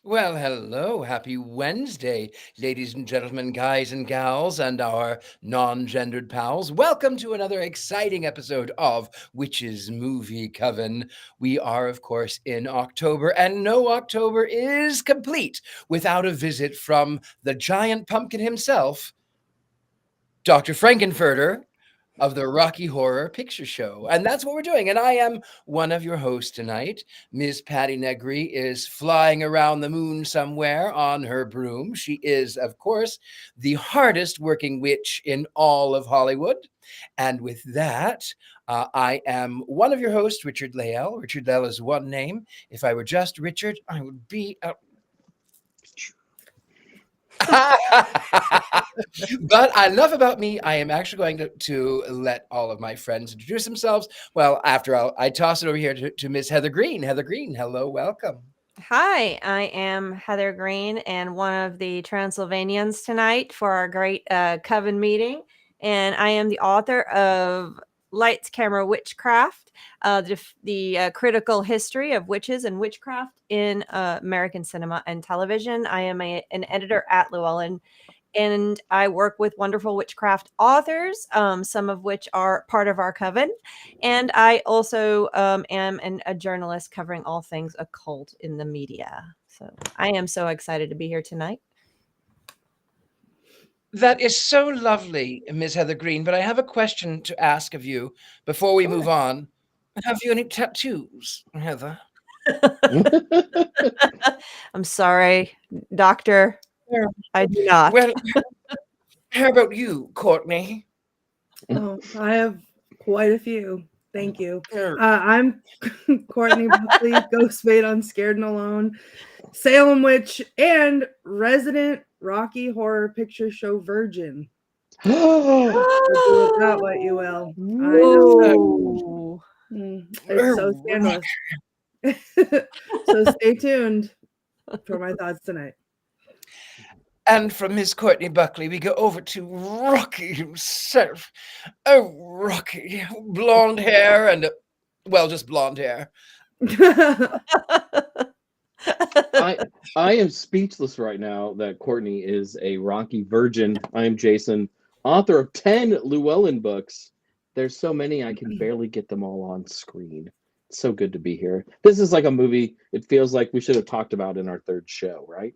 Well, hello. Happy Wednesday, ladies and gentlemen, guys and gals, and our non gendered pals. Welcome to another exciting episode of Witches Movie Coven. We are, of course, in October, and no October is complete without a visit from the giant pumpkin himself, Dr. Frank-n-Furter of the Rocky Horror Picture Show. And that's what we're doing. And I am one of your hosts tonight. Ms. Patty Negri is flying around the moon somewhere on her broom. She is, of course, the hardest working witch in all of Hollywood. And with that, I am one of your hosts, Richard Layell. Richard Layell is one name. If I were just Richard, I would be a but enough about me. I am actually going to let all of my friends introduce themselves. Well, after I toss it over here to Miss Heather Green. Heather Green, hello, welcome. Hi, I am Heather Green and one of the Transylvanians tonight for our great coven meeting. And I am the author of Lights, Camera, Witchcraft, the critical history of witches and witchcraft in American cinema and television. I am an editor at Llewellyn, and I work with wonderful witchcraft authors, some of which are part of our coven. And I also am a journalist covering all things occult in the media. So I am so excited to be here tonight. That is so lovely, Miss Heather Green. But I have a question to ask of you before we Sure. move on. Have you any tattoos, Heather? I'm sorry, doctor. Yeah. I do not. Well, how about you, Courtney? Oh, I have quite a few. Thank you. Er, I'm Courtney Buckley, Ghost Maid on Scared and Alone, Salem Witch, and resident Rocky Horror Picture Show virgin. So do with that what you will. I know. Ooh. It's so scandalous. So stay tuned for my thoughts tonight. And from Miss Courtney Buckley, we go over to Rocky himself. Oh, Rocky, blonde hair and, well, just blonde hair. I I am speechless right now that Courtney is a Rocky virgin. I am Jason, author of 10 Llewellyn books. There's so many I can barely get them all on screen. It's so good to be here. This is like a movie it feels like we should have talked about in our third show, right?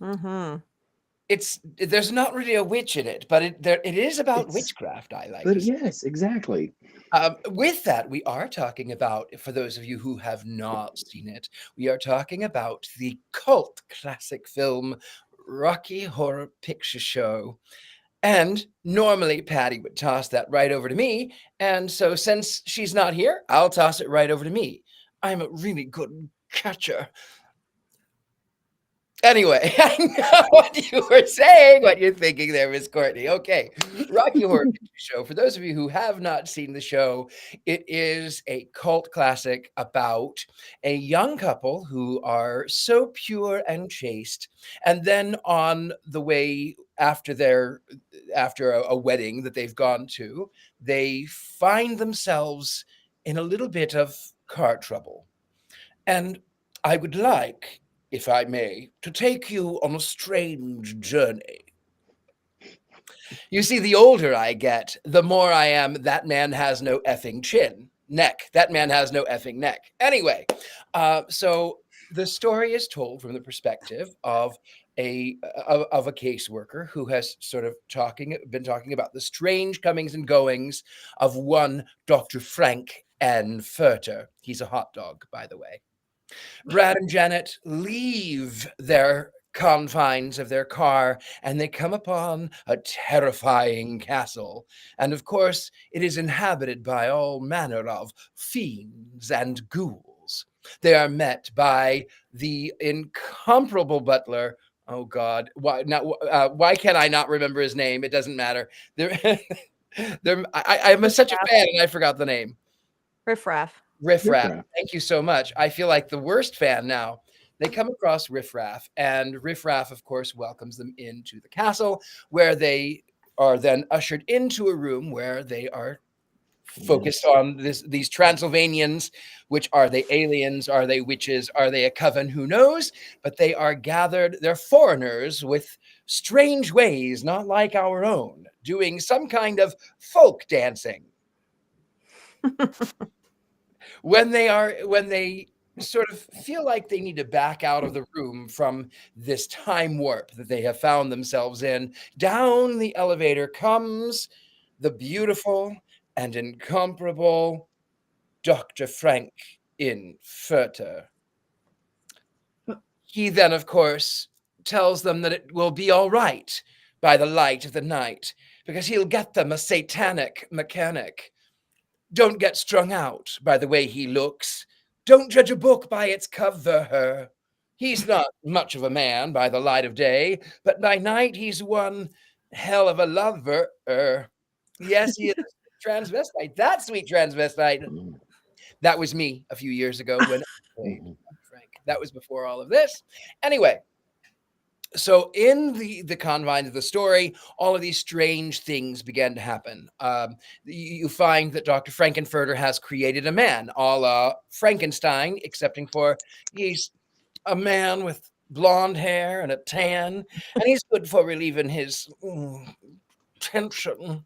Mm-hmm. There's not really a witch in it, but it is about It's witchcraft, I like but to say. yes, exactly. With that, we are talking about, for those of you who have not seen it, we are talking about the cult classic film Rocky Horror Picture Show. And normally Patty would toss that right over to me. And so since she's not here, I'll toss it right over to me. I'm a really good catcher. Anyway, I know what you were saying, what you're thinking there, Miss Courtney. Okay, Rocky Horror Picture Show. For those of you who have not seen the show, it is a cult classic about a young couple who are so pure and chaste, and then on the way after a wedding that they've gone to, they find themselves in a little bit of car trouble. And I would like, if I may, to take you on a strange journey. You see, the older I get, the more I am, that man has no effing chin. Neck. That man has no effing neck. Anyway, so the story is told from the perspective of a caseworker who has sort of been talking about the strange comings and goings of one Dr. Frank-n-Furter. He's a hot dog, by the way. Brad and Janet leave their confines of their car and they come upon a terrifying castle. And of course, it is inhabited by all manner of fiends and ghouls. They are met by the incomparable butler. Oh God, why can't I not remember his name? It doesn't matter. I'm such a fan and I forgot the name. Riff Raff. Riff Raff. Riffraff. Thank you so much. I feel like the worst fan now. They come across Riff Raff, and Riff Raff, of course, welcomes them into the castle, where they are then ushered into a room where they are focused on these Transylvanians, which are they aliens? Are they witches? Are they a coven? Who knows? But they are gathered, they're foreigners with strange ways, not like our own, doing some kind of folk dancing. When they sort of feel like they need to back out of the room from this time warp that they have found themselves in, down the elevator comes the beautiful and incomparable Dr. Frank-n-Furter. He then, of course, tells them that it will be all right by the light of the night, because he'll get them a satanic mechanic. Don't get strung out by the way he looks. Don't judge a book by its cover. He's not much of a man by the light of day, but by night he's one hell of a lover. Yes, he is transvestite. That sweet transvestite. That was me a few years ago when I played Frank. That was before all of this. Anyway, so in the confines of the story, all of these strange things began to happen. You find that Dr. Frank-n-Furter has created a man, a la Frankenstein, excepting for he's a man with blonde hair and a tan, and he's good for relieving his tension.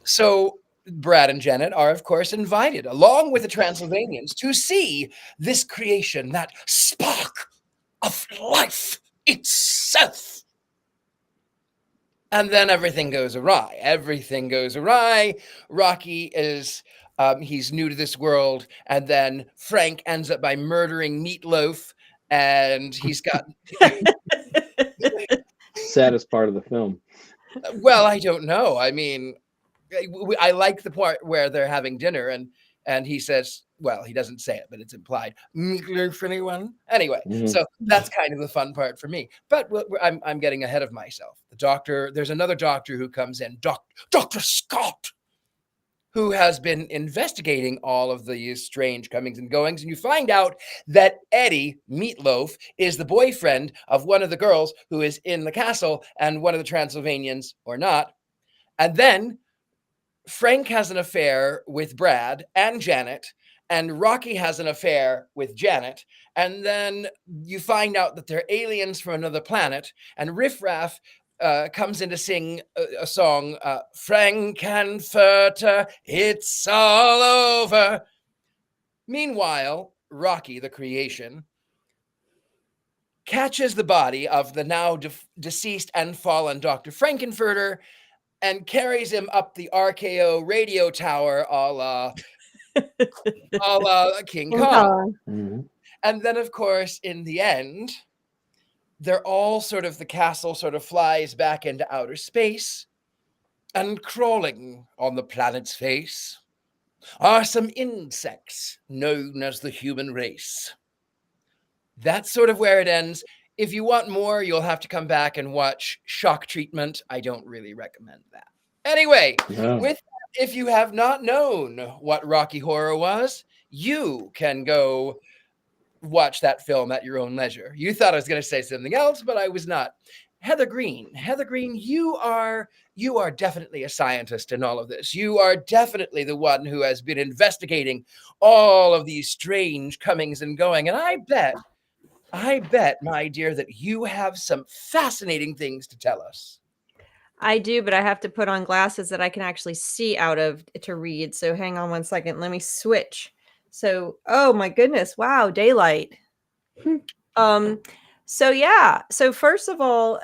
So Brad and Janet are, of course, invited, along with the Transylvanians, to see this creation, that spark of life itself. And then everything goes awry. Everything goes awry. Rocky is, he's new to this world. And then Frank ends up by murdering Meatloaf. And he's got... Saddest part of the film. Well, I don't know. I mean, I like the part where they're having dinner and he says, well, he doesn't say it, but it's implied. Meatloaf, anyone? Anyway, so that's kind of the fun part for me. But I'm getting ahead of myself. The doctor, there's another doctor who comes in, Dr. Scott, who has been investigating all of these strange comings and goings. And you find out that Eddie, Meatloaf, is the boyfriend of one of the girls who is in the castle and one of the Transylvanians, or not. And then Frank has an affair with Brad and Janet, and Rocky has an affair with Janet. And then you find out that they're aliens from another planet, and Riff Raff comes in to sing a song, Frank-n-Furter, it's all over. Meanwhile, Rocky, the creation, catches the body of the now deceased and fallen Dr. Frank-n-Furter and carries him up the RKO radio tower a la King Kong. And then, of course, in the end, they're all sort of, the castle sort of flies back into outer space, and crawling on the planet's face are some insects known as the human race. That's sort of where it ends. If you want more, you'll have to come back and watch Shock Treatment. I don't really recommend that. Anyway, if you have not known what Rocky Horror was, you can go watch that film at your own leisure. You thought I was going to say something else, but I was not. Heather Green, you are definitely a scientist in all of this. You are definitely the one who has been investigating all of these strange comings and going. And I bet, my dear, that you have some fascinating things to tell us. I do, but I have to put on glasses that I can actually see out of to read. So hang on one second. Let me switch. So, oh my goodness. Wow. Daylight. So yeah. So first of all,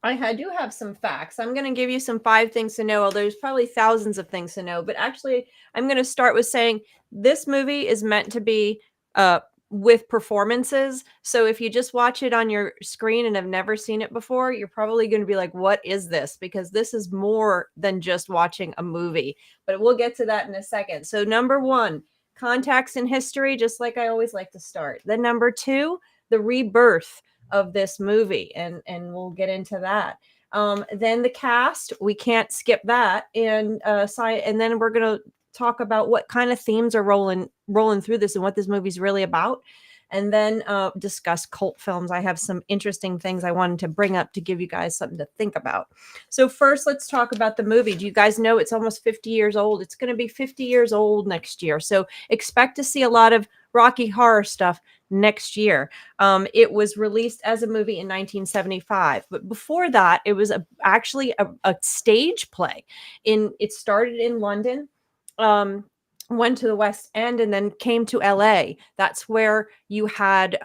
I do have some facts. I'm going to give you some 5 things to know, although there's probably thousands of things to know. But actually, I'm going to start with saying this movie is meant to be with performances. So if you just watch it on your screen and have never seen it before, you're probably going to be like, what is this? Because this is more than just watching a movie. But we'll get to that in a second. So number 1, context in history, just like I always like to start. Then number 2, the rebirth of this movie, and we'll get into that. Then the cast, we can't skip that, and then we're gonna talk about what kind of themes are rolling through this and what this movie's really about. and then discuss cult films. I have some interesting things I wanted to bring up to give you guys something to think about. So first, let's talk about the movie. Do you guys know it's almost 50 years old? It's going to be 50 years old next year. So expect to see a lot of Rocky Horror stuff next year. It was released as a movie in 1975, but before that, it was actually a stage play. It started in London, went to the West End, and then came to LA. That's where you had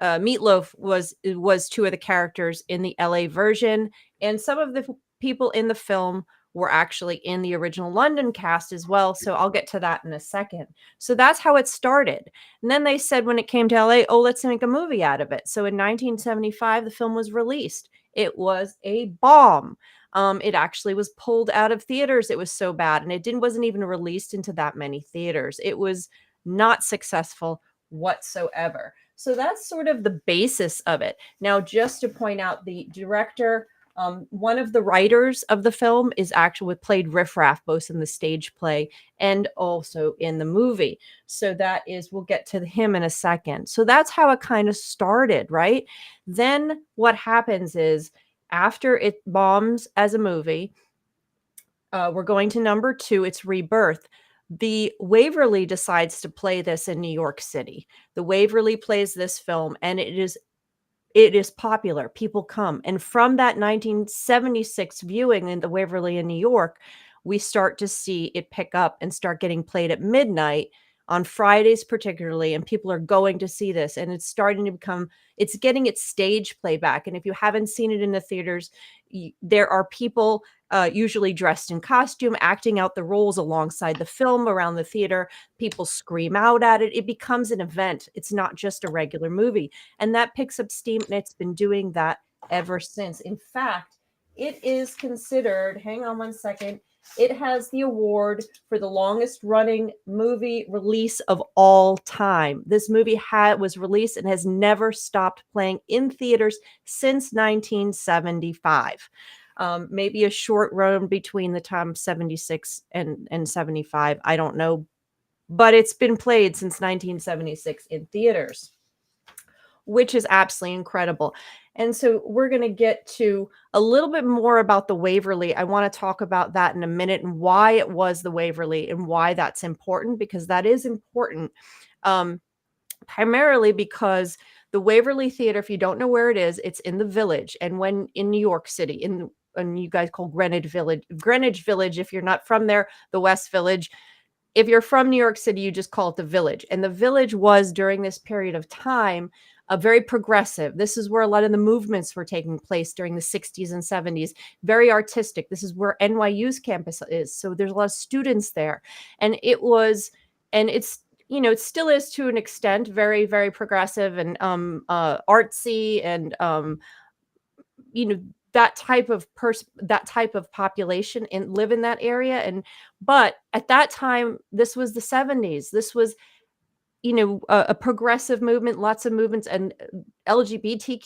Meatloaf was two of the characters in the LA version, and some of the people in the film were actually in the original London cast as well. So I'll get to that in a second. So that's how it started. And then they said when it came to LA, oh, let's make a movie out of it. So in 1975, the film was released. It was a bomb. It actually was pulled out of theaters. It was so bad. And it wasn't even released into that many theaters. It was not successful whatsoever. So that's sort of the basis of it. Now, just to point out, the director, one of the writers of the film is actually played Riff Raff, both in the stage play and also in the movie. So we'll get to him in a second. So that's how it kind of started, right? Then what happens is after it bombs as a movie, we're going to number 2, it's Rebirth. The Waverly decides to play this in New York City. The Waverly plays this film, and it is popular. People come. And from that 1976 viewing in the Waverly in New York, we start to see it pick up and start getting played at midnight on Fridays particularly, and people are going to see this, and it's getting its stage play back. And if you haven't seen it in the theaters, there are people usually dressed in costume acting out the roles alongside the film around the theater. People scream out at it. It becomes an event. It's not just a regular movie, and that picks up steam, and it's been doing that ever since. In fact, it is considered, hang on one second, it has the award for the longest running movie release of all time. This movie was released and has never stopped playing in theaters since 1975. Maybe a short run between the time 76 and 75. I don't know. But it's been played since 1976 in theaters, which is absolutely incredible. And so we're going to get to a little bit more about the Waverly. I want to talk about that in a minute and why it was the Waverly and why that's important, because that is important. Primarily because the Waverly Theater, if you don't know where it is, it's in the Village. And when in New York City, and you guys call Greenwich Village, if you're not from there, the West Village. If you're from New York City, you just call it the Village. And the Village was, during this period of time, very progressive. This is where a lot of the movements were taking place during the 60s and 70s. Very artistic. This is where NYU's campus is. So there's a lot of students there. And it's, it still is to an extent very, very progressive and artsy and, that type of population and live in that area. But at that time, this was the 70s. This was, a progressive movement, lots of movements, and LGBT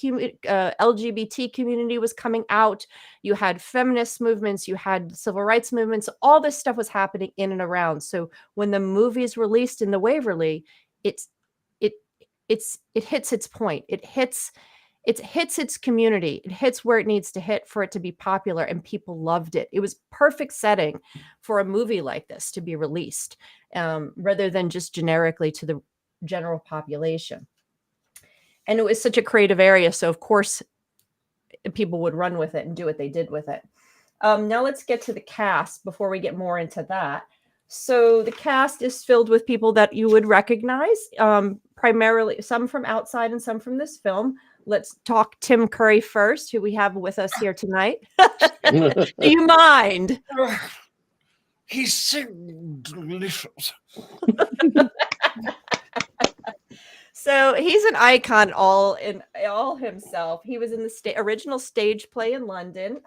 community was coming out. You had feminist movements, you had civil rights movements. All this stuff was happening in and around. So when the movie is released in the Waverly, it hits its point. It hits its community. It hits where it needs to hit for it to be popular, and people loved it. It was perfect setting for a movie like this to be released, rather than just generically to the general population. And it was such a creative area, so of course people would run with it and do what they did with it. Now let's get to the cast before we get more into that. So the cast is filled with people that you would recognize, primarily some from outside and some from this film. Let's talk Tim Curry first, who we have with us here tonight. Do you mind? He's so delicious. So he's an icon all himself. He was in the original stage play in London.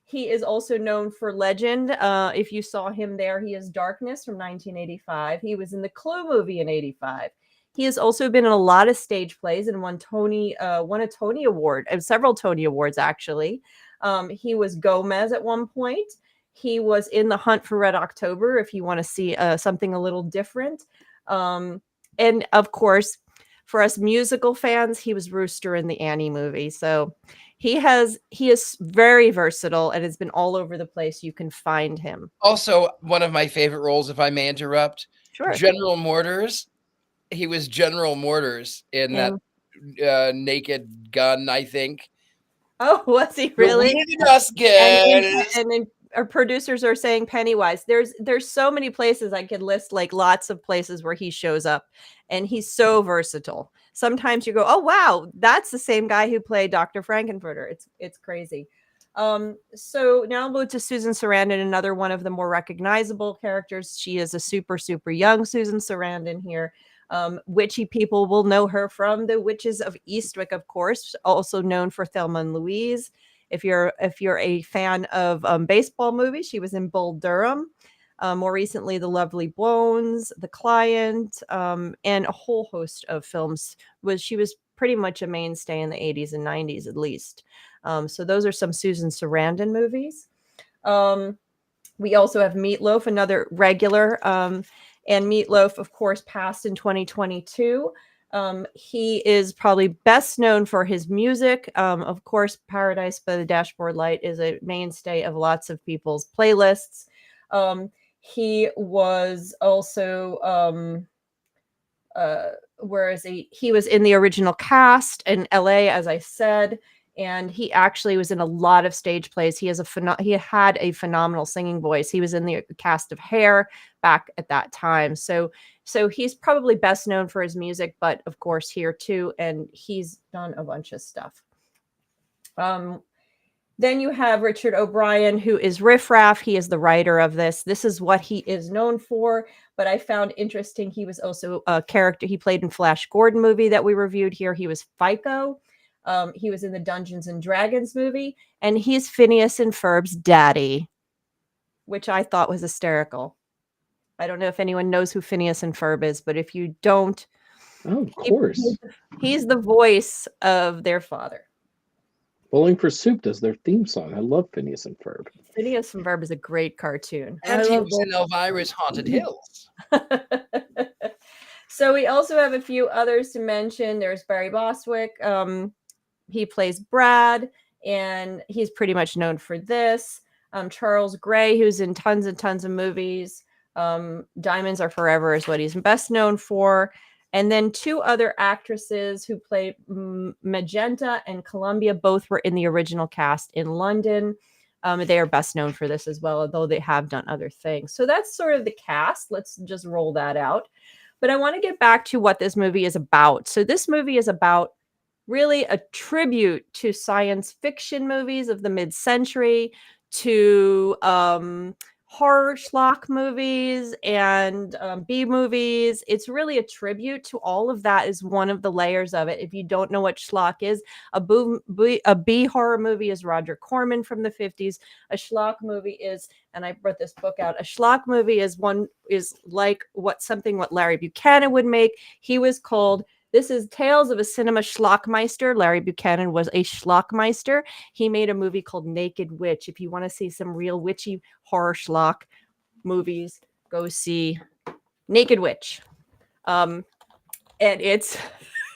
He is also known for Legend. If you saw him there, he is Darkness from 1985. He was in the Clue movie in 85. He has also been in a lot of stage plays and won a Tony Award, and several Tony Awards, actually. He was Gomez at one point. He was in The Hunt for Red October, if you want to see something a little different. And of course, For us musical fans, he was Rooster in the Annie movie. So he is very versatile and has been all over the place. You can find him. Also, one of my favorite roles, if I may interrupt, Sure. General Mortars. He was General Mortars in that Naked Gun, I think. Oh, was he The really? Weird Us Guys. And then our producers are saying Pennywise. There's so many places I could list, like lots of places where he shows up, and he's so versatile. Sometimes you go, oh wow, that's the same guy who played Dr. Frank-n-Furter. It's crazy. So now we'll go to Susan Sarandon, another one of the more recognizable characters. She is a super young Susan Sarandon here. Witchy people will know her from The Witches of Eastwick, of course, also known for Thelma and Louise. If you're a fan of baseball movies, she was in Bull Durham. More recently, The Lovely Bones, The Client, and a whole host of films. She was pretty much a mainstay in the 80s and 90s, at least. So those are some Susan Sarandon movies. We also have Meatloaf, another regular. And Meatloaf, of course, passed in 2022. He is probably best known for his music. Of course, Paradise by the Dashboard Light is a mainstay of lots of people's playlists. He was also, he was in the original cast in LA, as I said, and he actually was in a lot of stage plays. He had a phenomenal singing voice. He was in the cast of Hair back at that time. So he's probably best known for his music, but of course here too, and he's done a bunch of stuff. Then you have Richard O'Brien, who is Riff Raff. He is the writer of this. This is what he is known for, but I found interesting, he was also a character. He played in Flash Gordon movie that we reviewed here. He was FICO. He was in the Dungeons and Dragons movie, and he's Phineas and Ferb's daddy, which I thought was hysterical. I don't know if anyone knows who Phineas and Ferb is, but if you don't, oh, of course, he's the voice of their father. Bowling for Soup does their theme song. I love Phineas and Ferb. Phineas and Ferb is a great cartoon. And he was in Elvira's Haunted Hills. So we also have a few others to mention. There's Barry Bostwick. He plays Brad, and he's pretty much known for this. Charles Gray, who's in tons and tons of movies. Diamonds Are Forever is what he's best known for. And then two other actresses who played Magenta and Columbia, both were in the original cast in London. They are best known for this as well, although they have done other things. So that's sort of the cast. Let's just roll that out. But I want to get back to what this movie is about. So this movie is about really a tribute to science fiction movies of the mid-century, to horror schlock movies and B movies. It's really a tribute to all of that, is one of the layers of it. If you don't know what schlock is, a B horror movie is Roger Corman from the 50s. A schlock movie is, and I brought this book out, a schlock movie is like what Larry Buchanan would make. He was called, this is Tales of a Cinema Schlockmeister. Larry Buchanan was a schlockmeister. He made a movie called Naked Witch. If you want to see some real witchy horror schlock movies, go see Naked Witch. And it's,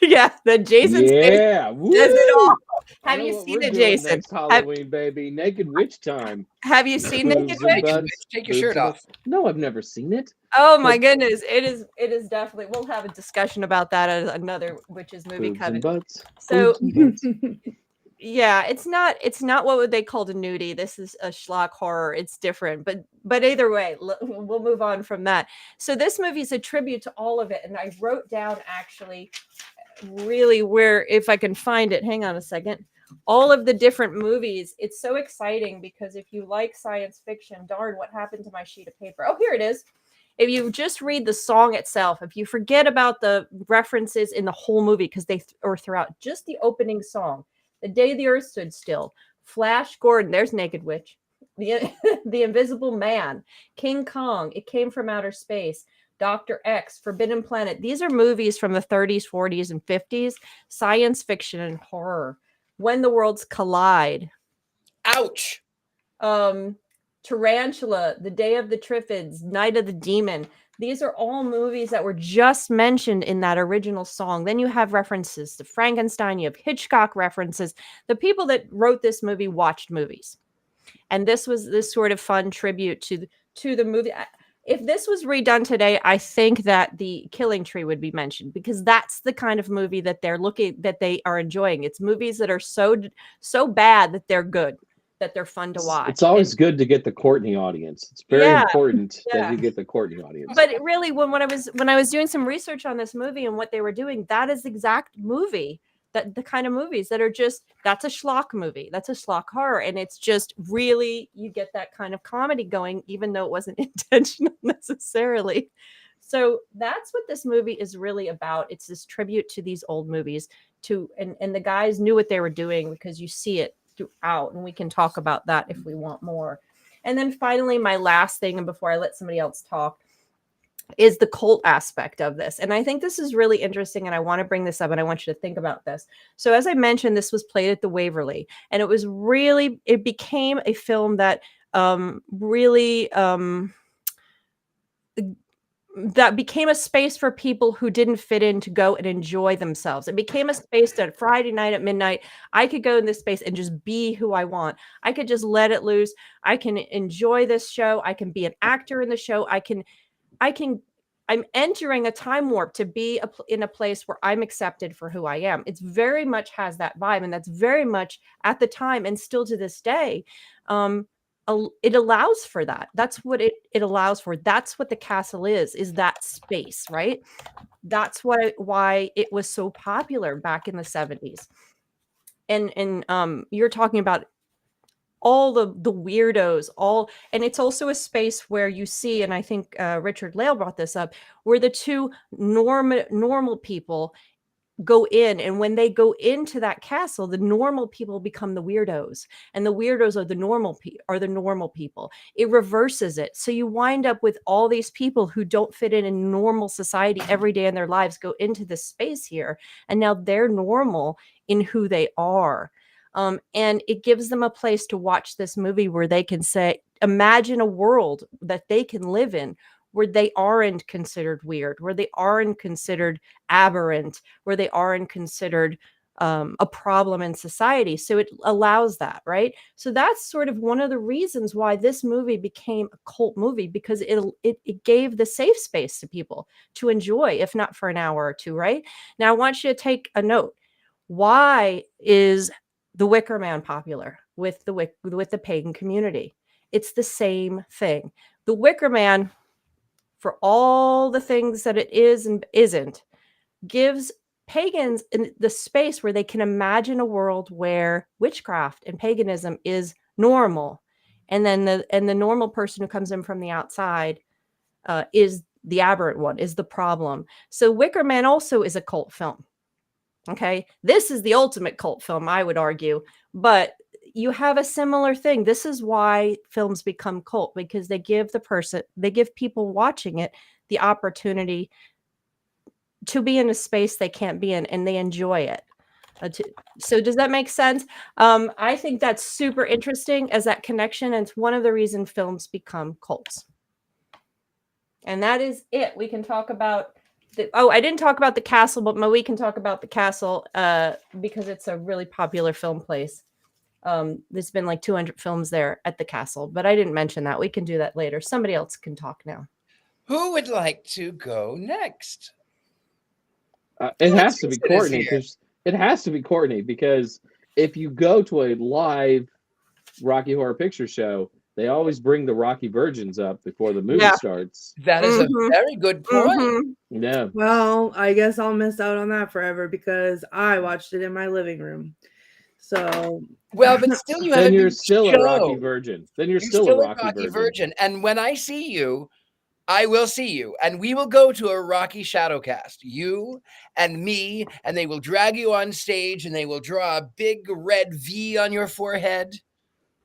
yeah, the Jason does it all. Have you seen it, Jason? Next Halloween, baby. Naked Witch time. Have you seen Naked Witch? Take your shirt off. No, I've never seen it. Oh my goodness. It is definitely, we'll have a discussion about that as another Witches movie coming. So yeah, it's not what would they call a nudie. This is a schlock horror. It's different, but either way, we'll move on from that. So this movie is a tribute to all of it. And I wrote down actually really where, if I can find it, hang on a second, all of the different movies. It's so exciting because if you like science fiction, darn, what happened to my sheet of paper? Oh, here it is. If you just read the song itself, if you forget about the references in the whole movie, because or throughout, just the opening song, The Day the Earth Stood Still, Flash Gordon, there's Naked Witch, the Invisible Man, King Kong, It Came from Outer Space, Dr. X, Forbidden Planet. These are movies from the 30s, 40s, and 50s, science fiction and horror. When the Worlds Collide. Ouch. Tarantula, The Day of the Triffids, Night of the Demon, These are all movies that were just mentioned in that original song. Then you have references to Frankenstein, you have Hitchcock references. The people that wrote this movie watched movies. And this was this sort of fun tribute to the movie. If this was redone today, I think that The Killing Tree would be mentioned, because that's the kind of movie that they are enjoying. It's movies that are so bad that they're good, that they're fun to watch. It's always good to get the Courtney audience. It's very important that you get the Courtney audience. But really, when I was doing some research on this movie and what they were doing, that is the exact movie, that the kind of movies that are just, that's a schlock movie, that's a schlock horror, and it's just really, you get that kind of comedy going, even though it wasn't intentional necessarily. So that's what this movie is really about. It's this tribute to these old movies, and the guys knew what they were doing, because you see it throughout, and we can talk about that if we want more. And then finally, my last thing, and before I let somebody else talk, is the cult aspect of this. And I think this is really interesting, and I want to bring this up, and I want you to think about this. So as I mentioned, this was played at the Waverly, and it became a film that that became a space for people who didn't fit in to go and enjoy themselves. It became a space that Friday night at midnight, I could go in this space and just be who I want. I could just let it loose. I can enjoy this show. I can be an actor in the show. I'm entering a time warp to be in a place where I'm accepted for who I am. It's very much has that vibe, and that's very much at the time, and still to this day, it allows for that. That's what it allows for. That's what the castle is that space, right? That's why it was so popular back in the 70s. And you're talking about all the weirdos, and it's also a space where you see, and I think Richard Lale brought this up, where the two normal people go in, and when they go into that castle, the normal people become the weirdos, and the weirdos are the normal people. It reverses it, so you wind up with all these people who don't fit in normal society every day in their lives, go into this space here, and now they're normal in who they are. And it gives them a place to watch this movie where they can imagine a world that they can live in, where they aren't considered weird, where they aren't considered aberrant, where they aren't considered a problem in society. So it allows that, right? So that's sort of one of the reasons why this movie became a cult movie, because it gave the safe space to people to enjoy, if not for an hour or two, right? Now I want you to take a note. Why is The Wicker Man popular with the pagan community? It's the same thing. The Wicker Man, for all the things that it is and isn't, gives pagans in the space where they can imagine a world where witchcraft and paganism is normal, and then the normal person who comes in from the outside is the aberrant one, is the problem. So Wicker Man also is a cult film. Okay, this is the ultimate cult film, I would argue, but you have a similar thing. This is why films become cult, because they give people watching it the opportunity to be in a space they can't be in, and they enjoy it. So does that make sense? I think that's super interesting as that connection, and it's one of the reasons films become cults. And that is it. We can talk about I didn't talk about the castle, but we can talk about the castle because it's a really popular film place. There's been like 200 films there at the castle, but I didn't mention that. We can do that later. Somebody else can talk now. Who would like to go next? It has to be Courtney. It has to be Courtney, because if you go to a live Rocky Horror Picture Show, they always bring the Rocky Virgins up before the movie starts. That is a very good point. Yeah. Well, I guess I'll miss out on that forever, because I watched it in my living room. So well, but still, you have. Then you're still a Rocky Virgin. Then you're still a Rocky Virgin. And when I see you, I will see you, and we will go to a Rocky Shadowcast, you and me, and they will drag you on stage, and they will draw a big red V on your forehead.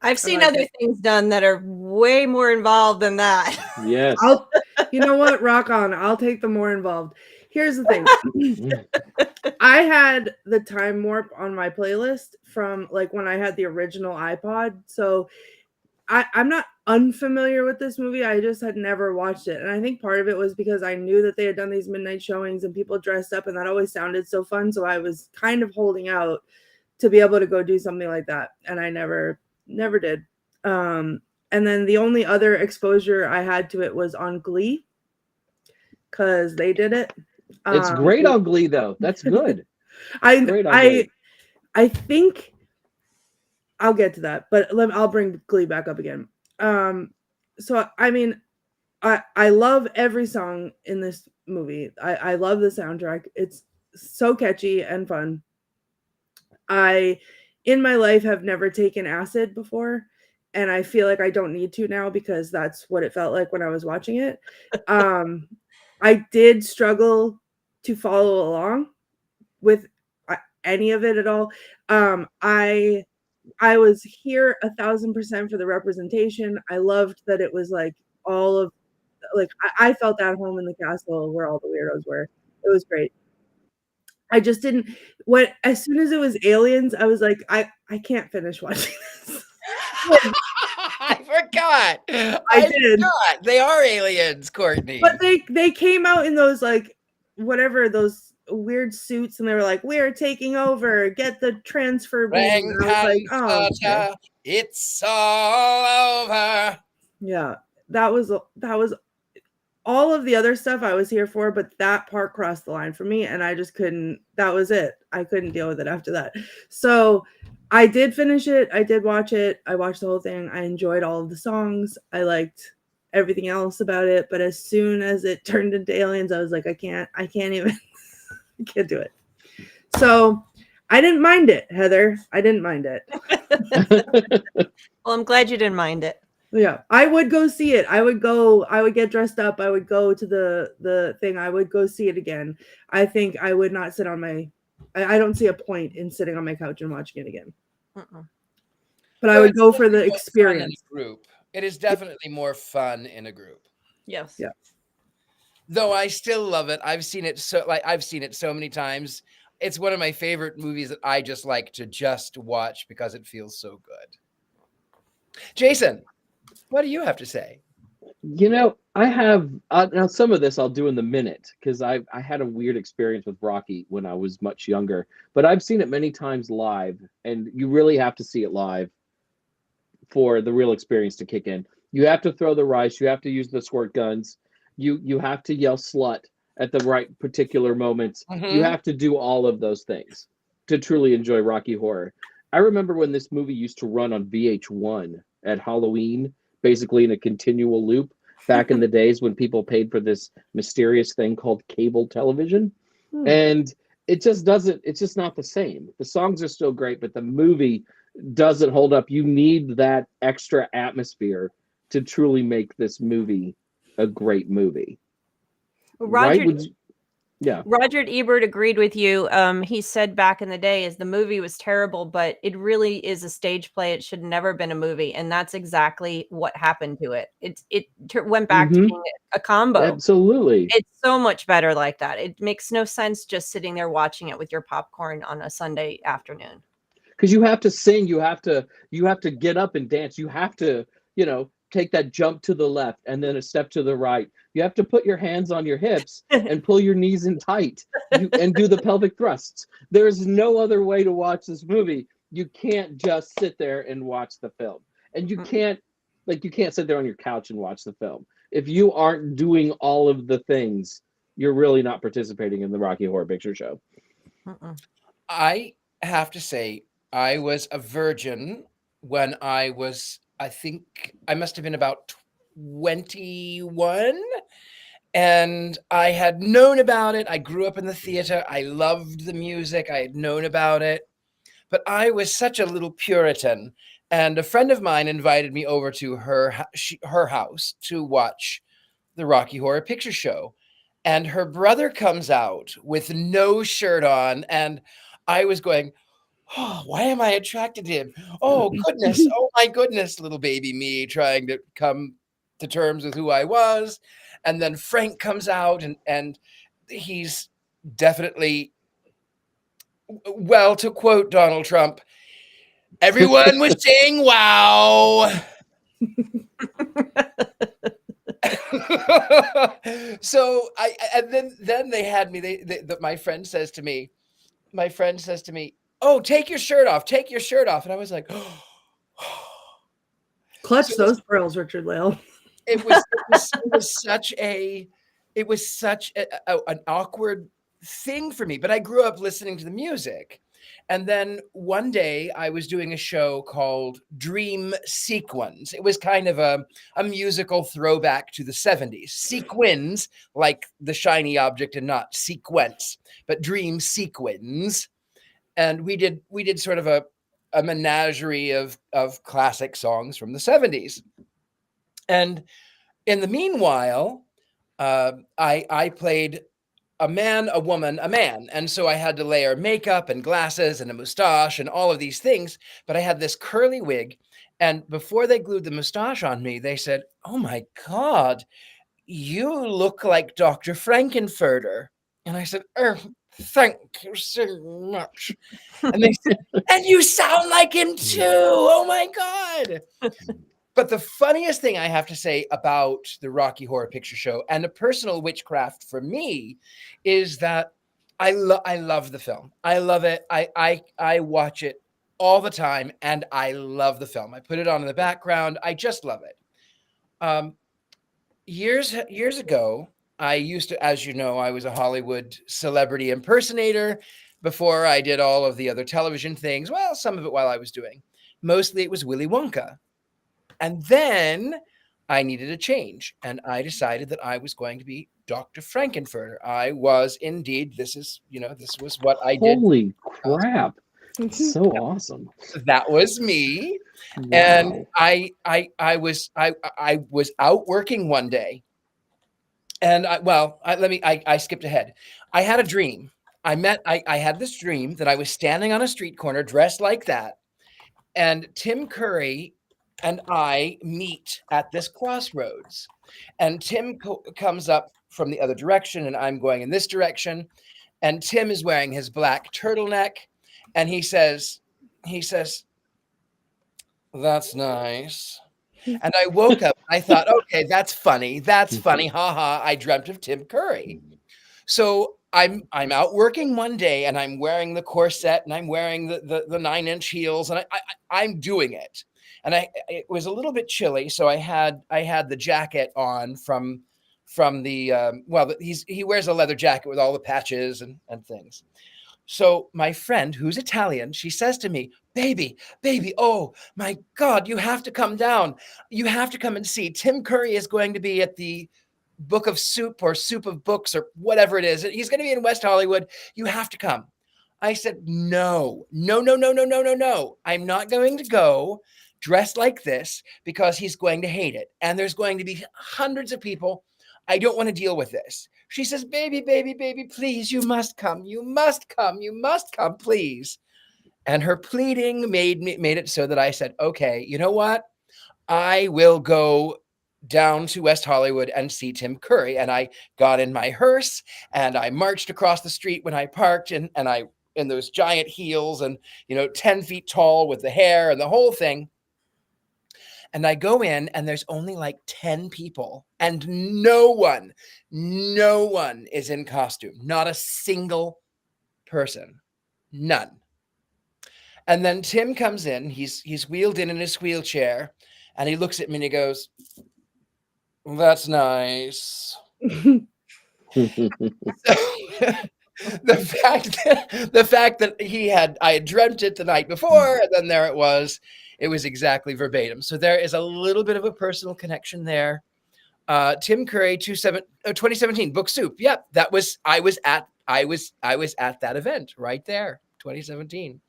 I've seen other things done that are way more involved than that. Yes. You know what? Rock on. I'll take the more involved. Here's the thing. I had the Time Warp on my playlist from like when I had the original iPod. So I'm not unfamiliar with this movie. I just had never watched it. And I think part of it was because I knew that they had done these midnight showings and people dressed up, and that always sounded so fun. So I was kind of holding out to be able to go do something like that. And I never did. And then the only other exposure I had to it was on Glee, because they did it. It's great on Glee, though. That's good. Great on Glee. I think I'll get to that, but I'll bring Glee back up again. So I mean, I love every song in this movie. I love the soundtrack. It's so catchy and fun. I, in my life, have never taken acid before, and I feel like I don't need to now because that's what it felt like when I was watching it. I did struggle to follow along with any of it at all. I was here 1,000% for the representation. I loved that it was like all of, like, I felt at home in the castle where all the weirdos were. It was great. I just didn't, as soon as it was aliens, I was like, I can't finish watching this. I forgot. I did. Forgot. They are aliens, Courtney. But they came out in those, like, whatever, those weird suits, and they were like, we're taking over, get the transfer beam. And I was like, oh, okay. It's all over. Yeah, that was all of the other stuff I was here for, but that part crossed the line for me, and I just couldn't. That was it. I couldn't deal with it after that. So I did finish it. I did watch it. I watched the whole thing. I enjoyed all of the songs. I liked everything else about it. But as soon as it turned into aliens, I was like, I can't even. I can't do it. So I didn't mind it, Heather. I didn't mind it. Well, I'm glad you didn't mind it. Yeah, I would go see it. I would get dressed up. I would go to the thing. I would go see it again. I think I would not sit on my, I don't see a point in sitting on my couch and watching it again. But I would go for the experience. Group. It is definitely more fun in a group. Yes. Yeah. Though I still love it. I've seen it so many times. It's one of my favorite movies that I just like to just watch because it feels so good. Jason, what do you have to say? You know, I have now some of this I'll do in the minute because I had a weird experience with Rocky when I was much younger, but I've seen it many times live, and you really have to see it live for the real experience to kick in. You have to throw the rice, you have to use the squirt guns, you have to yell slut at the right particular moments. You have to do all of those things to truly enjoy Rocky Horror. I remember when this movie used to run on VH1 at Halloween, basically in a continual loop back in the days when people paid for this mysterious thing called cable television. And it's just not the same. The songs are still great, but the movie doesn't hold up. You need that extra atmosphere to truly make this movie a great movie. Roger Ebert agreed with you. He said back in the day the movie was terrible, but it really is a stage play. It should never been a movie, and that's exactly what happened to it. It went back to being a combo. Absolutely, it's so much better like that. It makes no sense just sitting there watching it with your popcorn on a Sunday afternoon. Because you have to sing, you have to get up and dance, you have to, take that jump to the left and then a step to the right. You have to put your hands on your hips and pull your knees in tight and do the pelvic thrusts. There's no other way to watch this movie. You can't just sit there and watch the film. And you can't sit there on your couch and watch the film. If you aren't doing all of the things, you're really not participating in the Rocky Horror Picture Show. I have to say, I was a virgin when I think I must have been about 21, and I had known about it. I grew up in the theater. I loved the music. I had known about it, but I was such a little Puritan, and a friend of mine invited me over to her house to watch the Rocky Horror Picture Show, and her brother comes out with no shirt on, and I was going, oh, why am I attracted to him? Oh, goodness. Oh, my goodness, little baby me trying to come to terms with who I was. And then Frank comes out and he's definitely, well, to quote Donald Trump, everyone was saying, wow. So and then they had me. My friend says to me, "Oh, take your shirt off. Take your shirt off." And I was like, Clutch so those pearls, Richard Lale. it was such an awkward thing for me. But I grew up listening to the music. And then one day I was doing a show called Dream Sequins. It was kind of a musical throwback to the 70s. Sequins, like the shiny object and not sequence, but Dream Sequins. And we did sort of a menagerie of classic songs from the 70s. And in the meanwhile, I played a man, a woman, a man. And so I had to layer makeup and glasses and a mustache and all of these things. But I had this curly wig. And before they glued the mustache on me, they said, "Oh my God, you look like Dr. Frank-n-Furter." And I said, "Thank you so much." And they said, "And you sound like him too. Oh my God." But the funniest thing I have to say about the Rocky Horror Picture Show and a personal witchcraft for me is that I love the film. I love it. I watch it all the time, and I love the film. I put it on in the background. I just love it. Years ago, I used to, as you know, I was a Hollywood celebrity impersonator before I did all of the other television things. Well, some of it while I was doing. Mostly it was Willy Wonka. And then I needed a change, and I decided that I was going to be Dr. Frank-n-Furter. I was indeed. This was what I did. Holy crap! So awesome. That was me. Wow. And I was out working one day, and I skipped ahead. I had a dream. I had this dream that I was standing on a street corner dressed like that, and Tim Curry and I meet at this crossroads, and Tim comes up from the other direction, and I'm going in this direction, and Tim is wearing his black turtleneck, and he says, "That's nice." And I woke up. I thought, okay, that's funny. That's funny. Ha ha. I dreamt of Tim Curry. So I'm out working one day, and I'm wearing the corset, and I'm wearing the 9-inch heels, and I'm doing it. And it was a little bit chilly, so I had the jacket on from the he wears a leather jacket with all the patches and things. So my friend, who's Italian, she says to me, baby, oh my God, you have to come down. You have to come and see. Tim Curry is going to be at the Book of Soup or Soup of Books or whatever it is. He's going to be in West Hollywood. You have to come." I said, no. I'm not going to go dressed like this because he's going to hate it. And there's going to be hundreds of people. I don't want to deal with this. She says, baby, please, you must come. You must come. You must come, please. And her pleading made it so that I said, okay, you know what? I will go down to West Hollywood and see Tim Curry. And I got in my hearse and I marched across the street when I parked, and I in those giant heels and 10 feet tall with the hair and the whole thing. And I go in, and there's only like 10 people, and no one is in costume. Not a single person. None. And then Tim comes in. He's wheeled in his wheelchair, and he looks at me and he goes, "That's nice." The fact that I had dreamt it the night before, and then there it was exactly verbatim. So there is a little bit of a personal connection there. Tim Curry, 2017 Book Soup. Yep, that was I was at that event right there, 2017.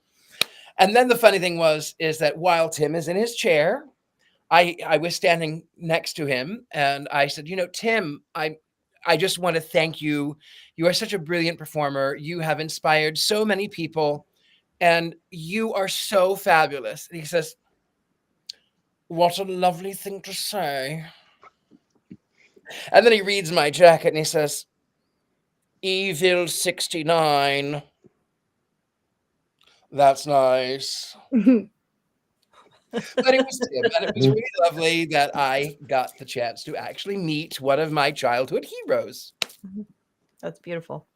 And then the funny thing is that while Tim is in his chair, I was standing next to him, and I said, Tim, I just want to thank you. You are such a brilliant performer. You have inspired so many people, and you are so fabulous. And he says, "What a lovely thing to say." And then he reads my jacket and he says, "Evil 69. That's nice." But it was Tim, and it was really lovely that I got the chance to actually meet one of my childhood heroes. That's beautiful.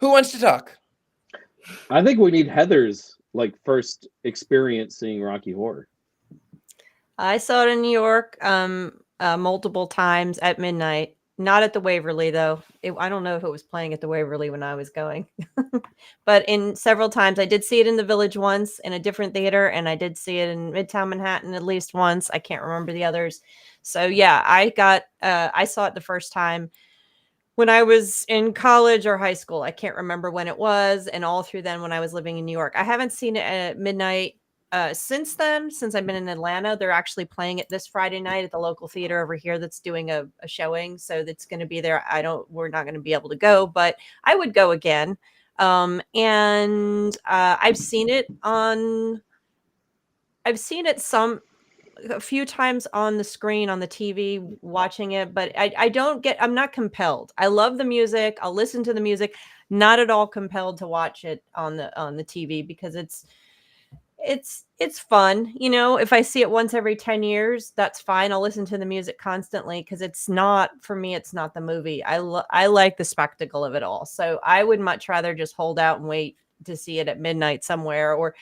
Who wants to talk? I think we need Heather's like first experience seeing Rocky Horror. I saw it in New York multiple times at midnight. Not at the Waverly, though. I don't know if it was playing at the Waverly when I was going. But in several times, I did see it in the Village once in a different theater, and I did see it in Midtown Manhattan at least once. I can't remember the others. So yeah, I saw it the first time when I was in college or high school. I can't remember when it was, and all through then when I was living in New York. I haven't seen it at midnight since then. Since I've been in Atlanta, they're actually playing it this Friday night at the local theater over here that's doing a showing, so that's going to be there. We're not going to be able to go, but I would go again. And I've seen it a few times on the screen on the TV watching it, but I'm not compelled. I love the music. I'll listen to the music, not at all compelled to watch it on the TV, because it's fun. You know, if I see it once every 10 years, that's fine. I'll listen to the music constantly, because it's not, for me, it's not the movie. I like the spectacle of it all. So I would much rather just hold out and wait to see it at midnight somewhere, or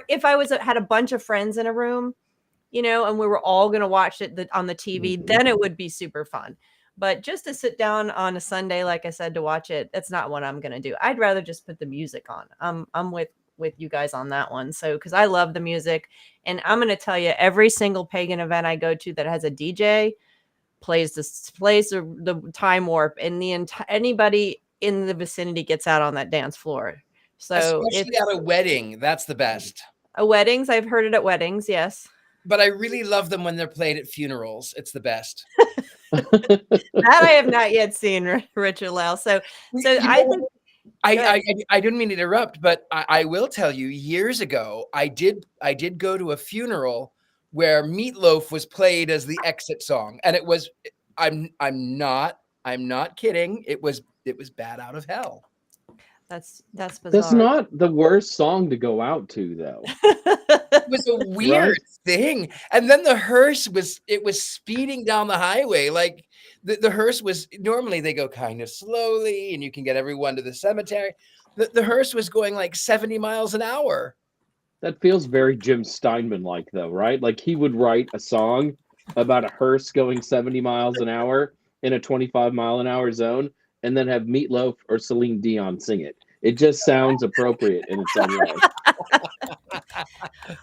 if I had a bunch of friends in a room, you know, and we were all going to watch it on the TV, then it would be super fun. But just to sit down on a Sunday, like I said, to watch it, that's not what I'm going to do. I'd rather just put the music on. I'm with you guys on that one. So, because I love the music, and I'm going to tell you, every single pagan event I go to that has a DJ plays the time warp, and anybody in the vicinity gets out on that dance floor. So especially at a wedding, that's the best. Weddings, I've heard it at weddings, yes. But I really love them when they're played at funerals. It's the best. That I have not yet seen, Richard Lau. So I think I didn't mean to interrupt, but I will tell you, years ago, I did go to a funeral where Meatloaf was played as the exit song, and it was, I'm not kidding. It was Bad Out of Hell. That's bizarre. That's not the worst song to go out to, though. It was a weird Right? thing. And then the hearse was speeding down the highway. Like the hearse was, normally they go kind of slowly and you can get everyone to the cemetery. The hearse was going like 70 miles an hour. That feels very Jim Steinman-like, though, right? Like he would write a song about a hearse going 70 miles an hour in a 25-mile-an-hour zone, and then have Meatloaf or Celine Dion sing it. It just sounds appropriate in its own way.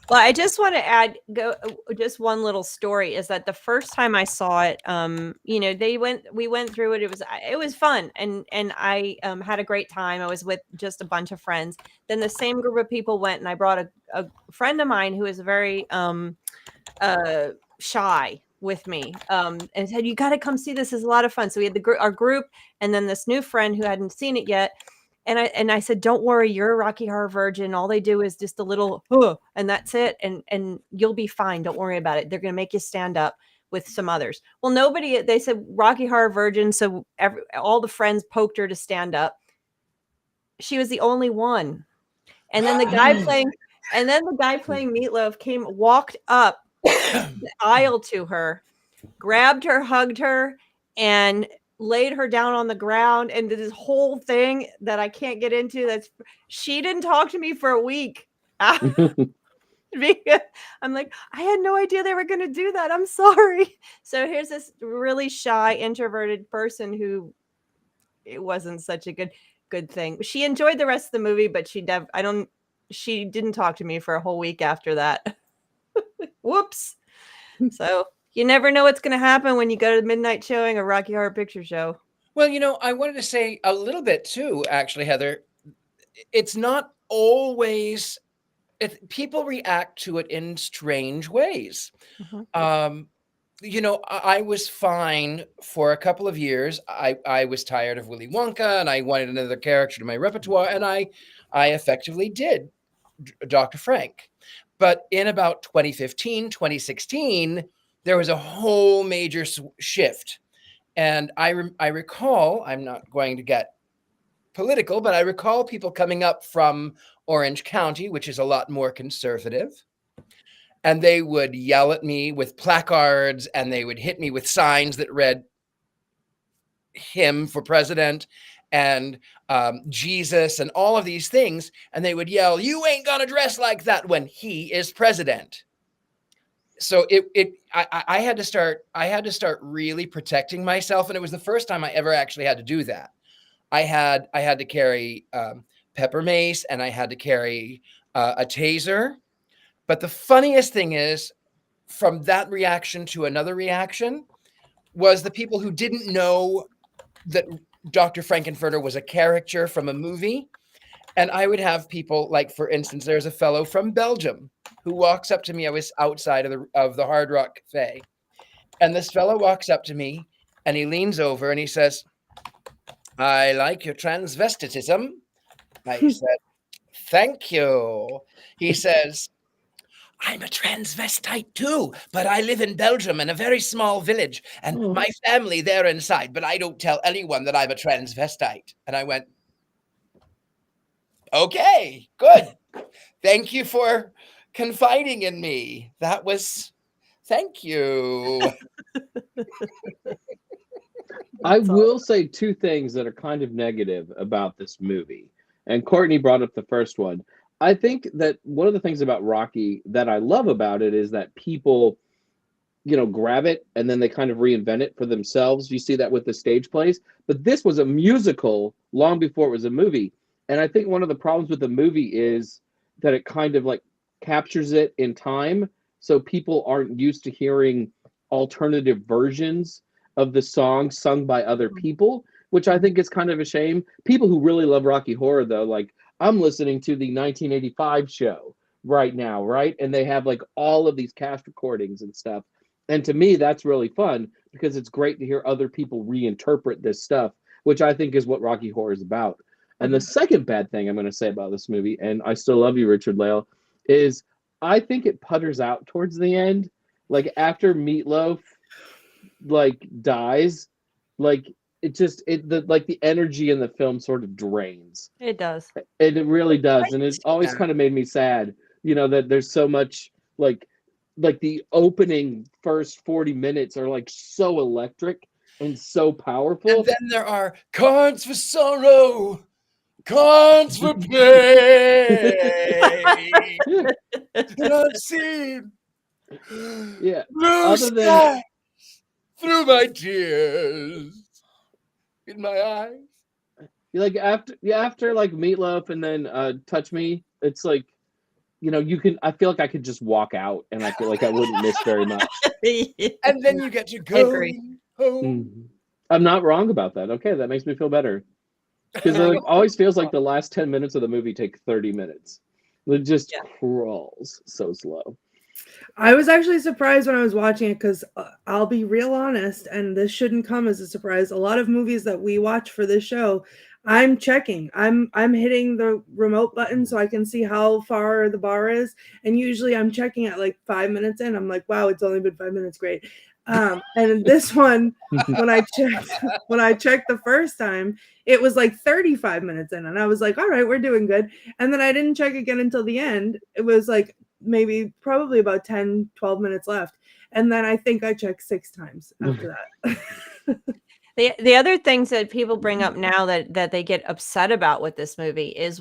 Well, I just want to add just one little story, is that the first time I saw it, you know, we went through it. It was fun, and I had a great time. I was with just a bunch of friends. Then the same group of people went, and I brought a friend of mine who is very shy with me, and said, "You got to come see this. It's a lot of fun." So we had our group, and then this new friend who hadn't seen it yet. And I said, "Don't worry, you're a Rocky Horror virgin. All they do is just a little, and that's it. And you'll be fine. Don't worry about it. They're going to make you stand up with some others." Well, they said Rocky Horror virgin. So all the friends poked her to stand up. She was the only one. And then the guy playing Meatloaf walked up the aisle to her, grabbed her, hugged her, and laid her down on the ground, and did this whole thing that I can't get into. She didn't talk to me for a week. I'm like, I had no idea they were going to do that. I'm sorry. So here's this really shy, introverted person who, it wasn't such a good thing. She enjoyed the rest of the movie, but she didn't talk to me for a whole week after that. Whoops. So you never know what's going to happen when you go to the midnight showing of Rocky Horror Picture Show. Well, you know, I wanted to say a little bit too, actually, Heather. It's not always, people react to it in strange ways. Mm-hmm. You know, I was fine for a couple of years. I was tired of Willy Wonka, and I wanted another character to my repertoire, and I effectively did Dr. Frank. But in about 2015, 2016, there was a whole major shift. And I recall, I'm not going to get political, but I recall people coming up from Orange County, which is a lot more conservative. and they would yell at me with placards, and they would hit me with signs that read him for president and Jesus and all of these things. And they would yell, "You ain't gonna dress like that," when he is president. So I had to start really protecting myself. And it was the first time I ever actually had to do that. I had to carry pepper mace, and I had to carry a taser. But the funniest thing is, from that reaction to another reaction, was the people who didn't know that Dr. Frank-n-Furter was a character from a movie. And I would have people, like, for instance, there's a fellow from Belgium who walks up to me. I was outside of the Hard Rock Cafe, and this fellow walks up to me, and he leans over and he says, "I like your transvestitism." I said, "Thank you." He says, "I'm a transvestite too, but I live in Belgium in a very small village, and my family, they're inside, but I don't tell anyone that I'm a transvestite." And I went, "Okay, good. Thank you for confiding in me. Thank you." I will say two things that are kind of negative about this movie. And Courtney brought up the first one. I think that one of the things about Rocky that I love about it is that people, grab it and then they kind of reinvent it for themselves. You see that with the stage plays. But this was a musical long before it was a movie. And I think one of the problems with the movie is that it kind of like captures it in time. So people aren't used to hearing alternative versions of the song sung by other people, which I think is kind of a shame. People who really love Rocky Horror, though, like I'm listening to the 1985 show right now, right? And they have like all of these cast recordings and stuff. And to me, that's really fun because it's great to hear other people reinterpret this stuff, which I think is what Rocky Horror is about. And the second bad thing I'm going to say about this movie, and I still love you, Richard Lale, is I think it putters out towards the end. Like after Meatloaf like dies, like the energy in the film sort of drains. It does. It really does. And it always kind of made me sad, that there's so much like the opening first 40 minutes are like so electric and so powerful. And then there are cards for sorrow, cards for pain. And I've seen blue skies through my tears in my eyes. Like after like Meatloaf and then Touch Me, it's like I feel like I could just walk out and I feel like I wouldn't miss very much. And then you get to go home. I'm not wrong about that. Okay, that makes me feel better. Because it always feels like the last 10 minutes of the movie take 30 minutes. It just crawls so slow. I was actually surprised when I was watching it because I'll be real honest, and this shouldn't come as a surprise. A lot of movies that we watch for this show, I'm checking. I'm hitting the remote button so I can see how far the bar is. And usually I'm checking at like 5 minutes in. I'm like, wow, it's only been 5 minutes. Great. And this one, when I checked the first time, it was like 35 minutes in. And I was like, all right, we're doing good. And then I didn't check again until the end. It was like probably about 10, 12 minutes left. And then I think I checked 6 times after that. The other things that people bring up now that they get upset about with this movie is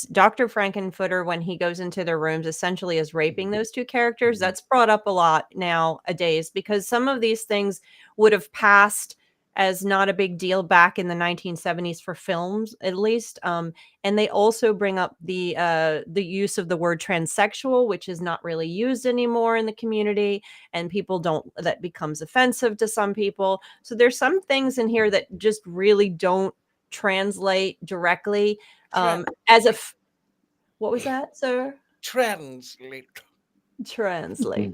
Dr. Frank-n-Furter, when he goes into their rooms, essentially is raping those two characters. That's brought up a lot nowadays because some of these things would have passed as not a big deal back in the 1970s for films, at least. And they also bring up the use of the word transsexual, which is not really used anymore in the community, and that becomes offensive to some people. So there's some things in here that just really don't translate directly. What was that, sir? Translate,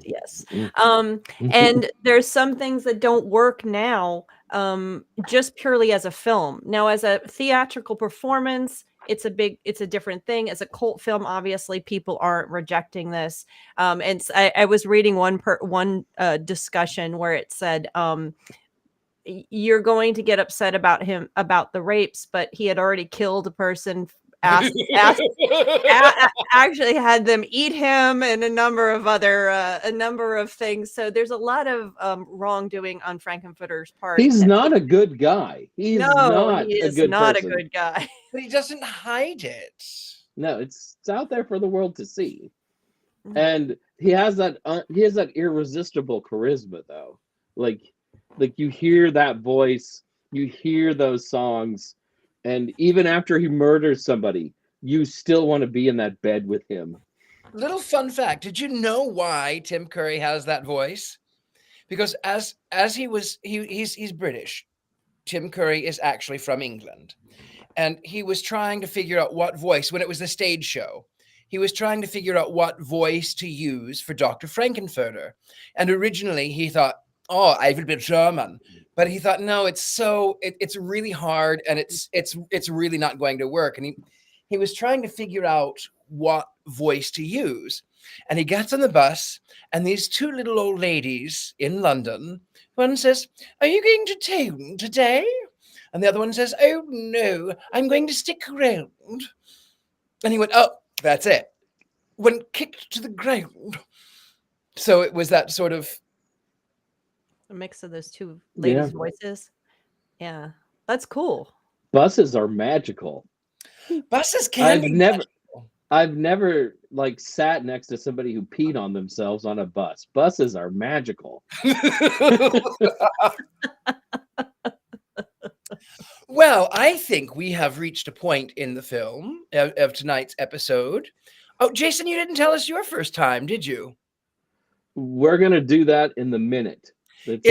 yes. And there's some things that don't work now, just purely as a film. Now, as a theatrical performance, it's a different thing. As a cult film, obviously people aren't rejecting this. And I was reading one discussion where it said, you're going to get upset about the rapes, but he had already killed a person actually had them eat him and a number of things. So there's a lot of wrongdoing on Frank-n-Furter's part. He's not a good guy. He's No, not he a is good not person. a good guy. But he doesn't hide it. No, it's out there for the world to see. And he has that irresistible charisma, though. Like you hear that voice, you hear those songs, and even after he murders somebody, you still want to be in that bed with him. Little fun fact: did you know why Tim Curry has that voice? Because as he's British. Tim Curry is actually from England, and he was trying to figure out what voice, when it was the stage show, he was trying to figure out what voice to use for Dr. Frank-n-Furter. And originally he thought, oh, I will be German. But he thought, no, it's really hard, and it's really not going to work. And he was trying to figure out what voice to use. And he gets on the bus, and these two little old ladies in London, one says, are you going to town today? And the other one says, oh, no, I'm going to stick around. And he went, oh, that's it. When kicked to the ground. So it was that sort of a mix of those two ladies' voices. Yeah, that's cool. Buses are magical. Buses can be magical. I've never like sat next to somebody who peed on themselves on a bus. Buses are magical. Well, I think we have reached a point in the film of tonight's episode. Oh, Jason, you didn't tell us your first time, did you? We're going to do that in the minute. It's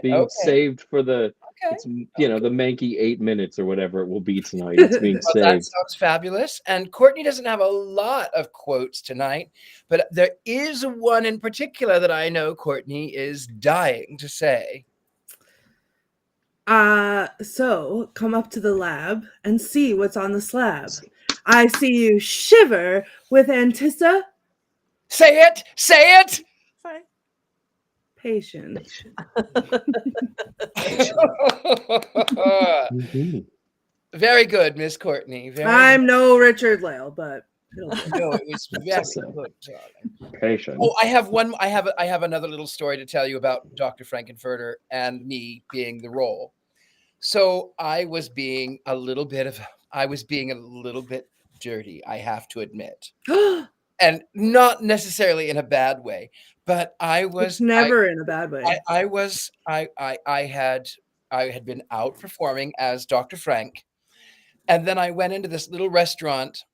being saved for the, the Mankey 8 minutes or whatever it will be tonight. It's being saved. That sounds fabulous. And Courtney doesn't have a lot of quotes tonight, but there is one in particular that I know Courtney is dying to say. So come up to the lab and see what's on the slab. I see you shiver with anticipation. Say it! Say it! Patient. Very good, Miss Courtney. I'm no Richard Lale, but no, it was very good. Patient. Oh, I have another little story to tell you about Dr. Frank-n-Furter and me being the role. So I was being a little bit dirty, I have to admit. And not necessarily in a bad way, but I was never in a bad way. I had been out performing as Dr. Frank, and then I went into this little restaurant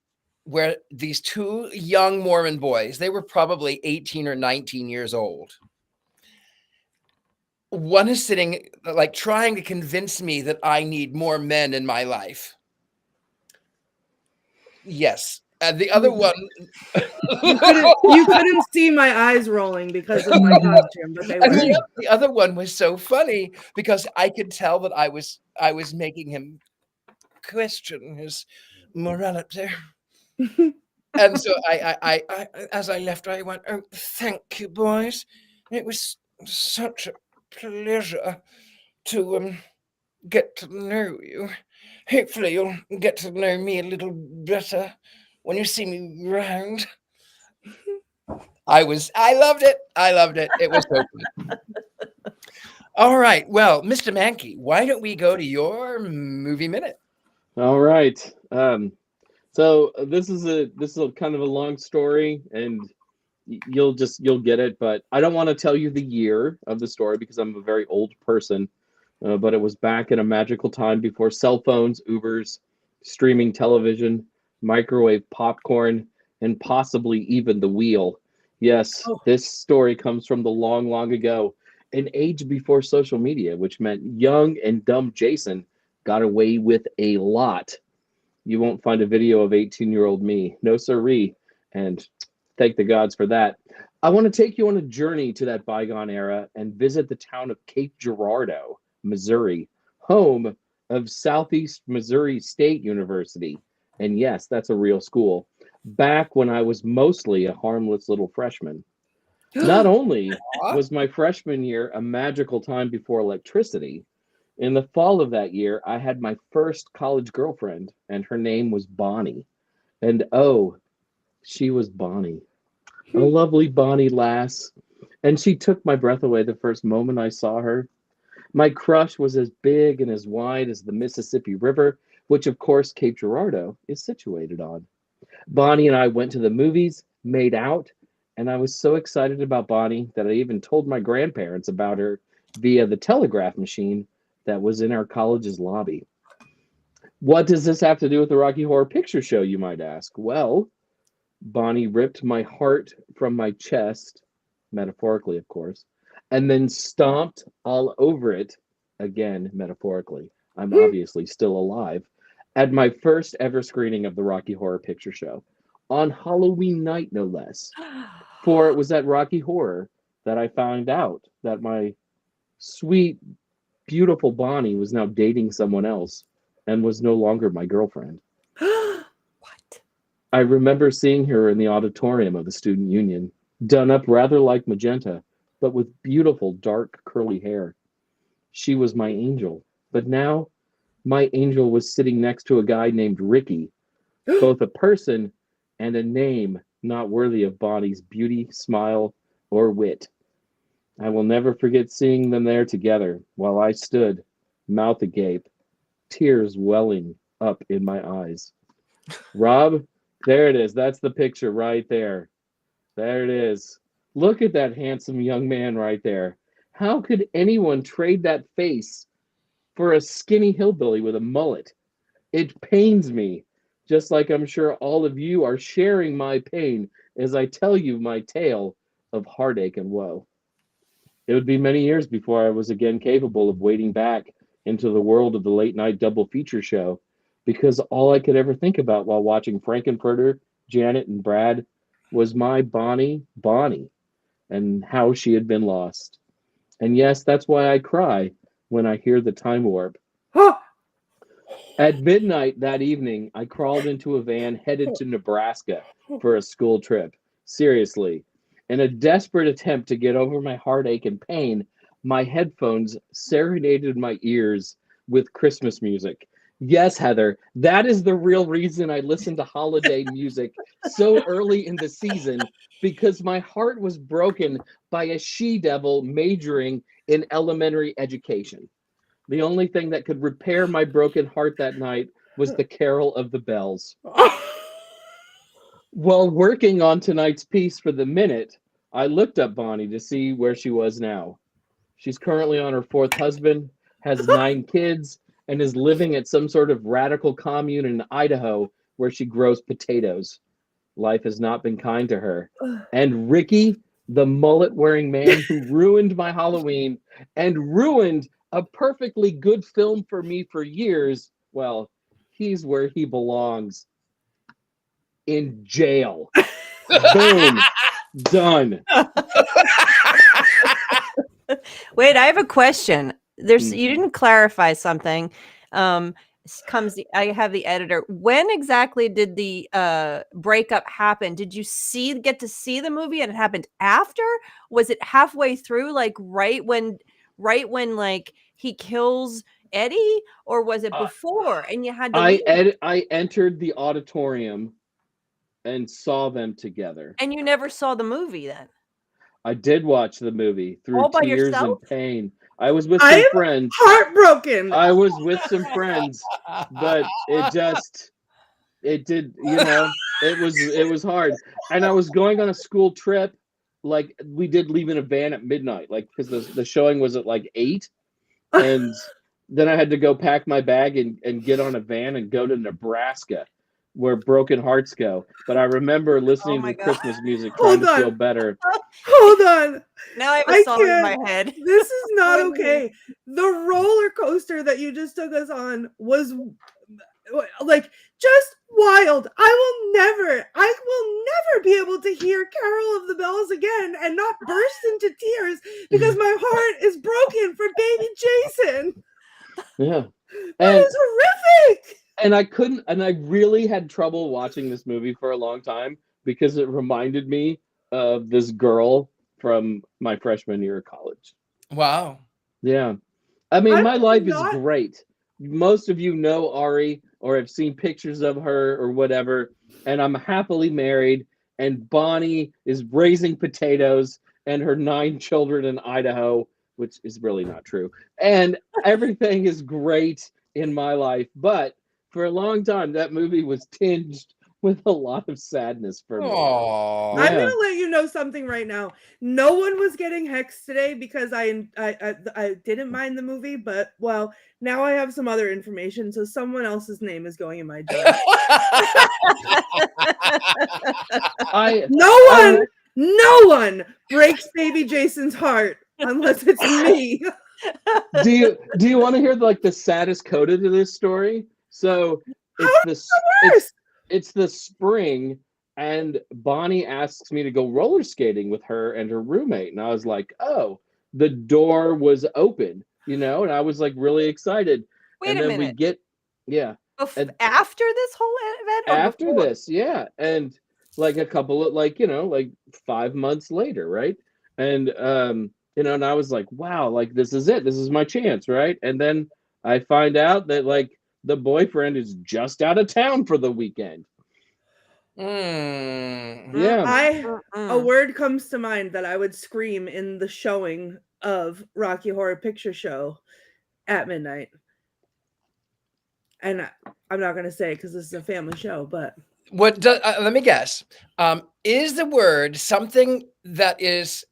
where these two young Mormon boys, they were probably 18 or 19 years old. One is sitting like trying to convince me that I need more men in my life. Yes. And the other one, you couldn't see my eyes rolling because of my costume, but they were. The other one was so funny because I could tell that I was making him question his morality. And so I as I left, I went, oh, thank you, boys. It was such a pleasure to get to know you. Hopefully you'll get to know me a little better when you see me around. I loved it. It was so good. All right. Well, Mr. Mankey, why don't we go to your movie minute? All right. So this is a kind of a long story, and you'll get it, but I don't want to tell you the year of the story because I'm a very old person. But it was back in a magical time before cell phones, Ubers, streaming television, microwave popcorn, and possibly even the wheel. Yes, This story comes from the long, long ago, an age before social media, which meant young and dumb Jason got away with a lot. You won't find a video of 18-year-old me. No siree. And thank the gods for that. I want to take you on a journey to that bygone era and visit the town of Cape Girardeau, Missouri, home of Southeast Missouri State University. And yes, that's a real school. Back when I was mostly a harmless little freshman. Not only was my freshman year a magical time before electricity, in the fall of that year, I had my first college girlfriend, and her name was Bonnie. And oh, she was Bonnie, a lovely Bonnie lass. And she took my breath away the first moment I saw her. My crush was as big and as wide as the Mississippi River, which of course Cape Girardeau is situated on. Bonnie and I went to the movies, made out, and I was so excited about Bonnie that I even told my grandparents about her via the telegraph machine that was in our college's lobby. What does this have to do with the Rocky Horror Picture Show, you might ask? Well, Bonnie ripped my heart from my chest, metaphorically, of course, and then stomped all over it, again, metaphorically. I'm obviously still alive, at my first ever screening of the Rocky Horror Picture Show, on Halloween night, no less. For it was at Rocky Horror that I found out that my sweet, beautiful Bonnie was now dating someone else and was no longer my girlfriend. What? I remember seeing her in the auditorium of the student union, done up rather like Magenta, but with beautiful dark curly hair. She was my angel, but now my angel was sitting next to a guy named Ricky, both a person and a name not worthy of Bonnie's beauty, smile, or wit. I will never forget seeing them there together while I stood, mouth agape, tears welling up in my eyes. Rob, there it is. That's the picture right there. There it is. Look at that handsome young man right there. How could anyone trade that face for a skinny hillbilly with a mullet? It pains me, just like I'm sure all of you are sharing my pain as I tell you my tale of heartache and woe. It would be many years before I was again capable of wading back into the world of the late night double feature show, because all I could ever think about while watching Frank-n-Furter, Janet, and Brad was my Bonnie, and how she had been lost. And yes, that's why I cry when I hear the time warp. At midnight that evening, I crawled into a van headed to Nebraska for a school trip. Seriously. In a desperate attempt to get over my heartache and pain, my headphones serenaded my ears with Christmas music. Yes, Heather, that is the real reason I listened to holiday music so early in the season, because my heart was broken by a she-devil majoring in elementary education. The only thing that could repair my broken heart that night was the Carol of the Bells. While working on tonight's piece for the Minute, I looked up Bonnie to see where she was now. She's currently on her fourth husband, has 9 kids, and is living at some sort of radical commune in Idaho where she grows potatoes. Life has not been kind to her. And Ricky, the mullet-wearing man who ruined my Halloween and ruined a perfectly good film for me for years, well, he's where he belongs. In jail. Boom. Done. Wait, I have a question. You didn't clarify something. I have the editor. When exactly did the breakup happen? Did you get to see the movie and it happened after? Was it halfway through, like right when like he kills Eddie, or was it before and you had to leave? I entered the auditorium and saw them together. And you never saw the movie then? I did watch the movie through All by tears yourself? and pain. I was with some friends. Heartbroken. I was with some friends, but it did, it was hard. And I was going on a school trip. Like, we did leave in a van at midnight, like, because the showing was at like 8. And then I had to go pack my bag and get on a van and go to Nebraska, where broken hearts go. But I remember listening to Christmas music, trying to feel better. Hold on. Now I have a song in my head. This is not okay. The roller coaster that you just took us on was like just wild. I will never be able to hear Carol of the Bells again and not burst into tears because my heart is broken for baby Jason. Yeah. That is horrific. And I really had trouble watching this movie for a long time because it reminded me of this girl from my freshman year of college. Wow. Yeah. I mean, my life is great. Most of you know Ari. or I've seen pictures of her or whatever, and I'm happily married, and Bonnie is raising potatoes and her 9 children in Idaho, which is really not true. And everything is great in my life. But for a long time, that movie was tinged with a lot of sadness for me. Aww. I'm Yeah. gonna let you know something right now. No one was getting hexed today because I didn't mind the movie, but well, now I have some other information, so someone else's name is going in my jar. No one breaks baby Jason's heart unless it's me. Do you want to hear like the saddest coda to this story? So it's the spring, and Bonnie asks me to go roller skating with her and her roommate, and I was like, oh, the door was open, and I was like really excited. Wait and a then minute. we get and After this whole event, or after before? this, yeah, and like a couple of like 5 months later, right? And and I was like, wow, like this is it, this is my chance, right? And then I find out that like the boyfriend is just out of town for the weekend. Yeah. A word comes to mind that I would scream in the showing of Rocky Horror Picture Show at midnight. And I'm not going to say it because this is a family show, but let me guess. Is the word something that is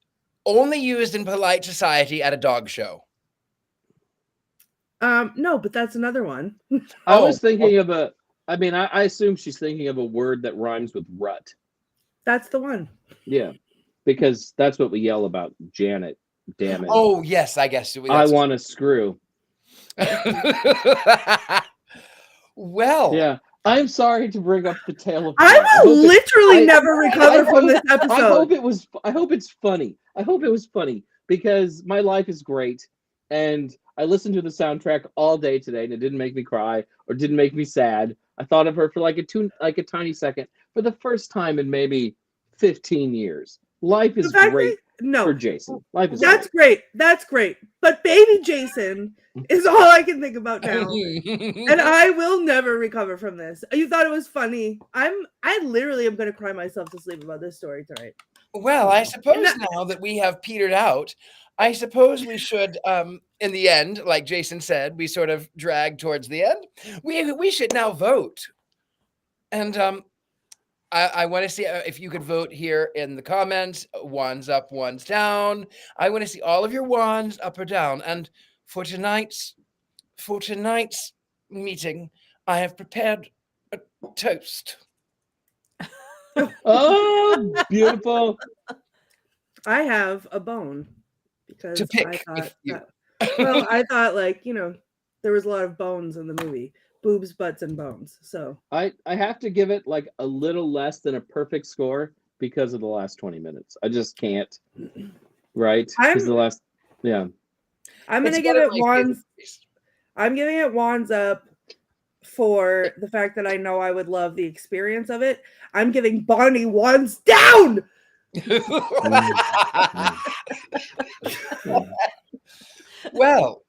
only used in polite society at a dog show? No, but that's another one. I was thinking of I assume she's thinking of a word that rhymes with rut. That's the one. Yeah, because that's what we yell about Janet. Damn it. Oh, yes, I guess. I want to screw. Well. Yeah, I'm sorry to bring up the tale of. I will literally never recover from this episode. I hope it's funny. I hope it was funny because my life is great, and I listened to the soundtrack all day today, and it didn't make me cry or didn't make me sad. I thought of her for like a tiny second for the first time in maybe 15 years. Life is great. For Jason. Life is great. That's great. But baby Jason is all I can think about now. And I will never recover from this. You thought it was funny. I literally am going to cry myself to sleep about this story tonight. Well, I suppose now that we have petered out, I suppose we should, in the end, like Jason said, we sort of drag towards the end. We should now vote. And I want to see if you could vote here in the comments. One's up, one's down. I want to see all of your ones up or down. And for tonight's meeting, I have prepared a toast. Oh, beautiful. I have a bone because to pick I thought you. I thought there was a lot of bones in the movie. Boobs, butts, and bones. So I have to give it like a little less than a perfect score because of the last 20 minutes. I just can't. Right? Because the last, yeah. I'm gonna give it wands. I'm giving it wands up for the fact that I know I would love the experience of it. I'm giving Bonnie wands down. Well,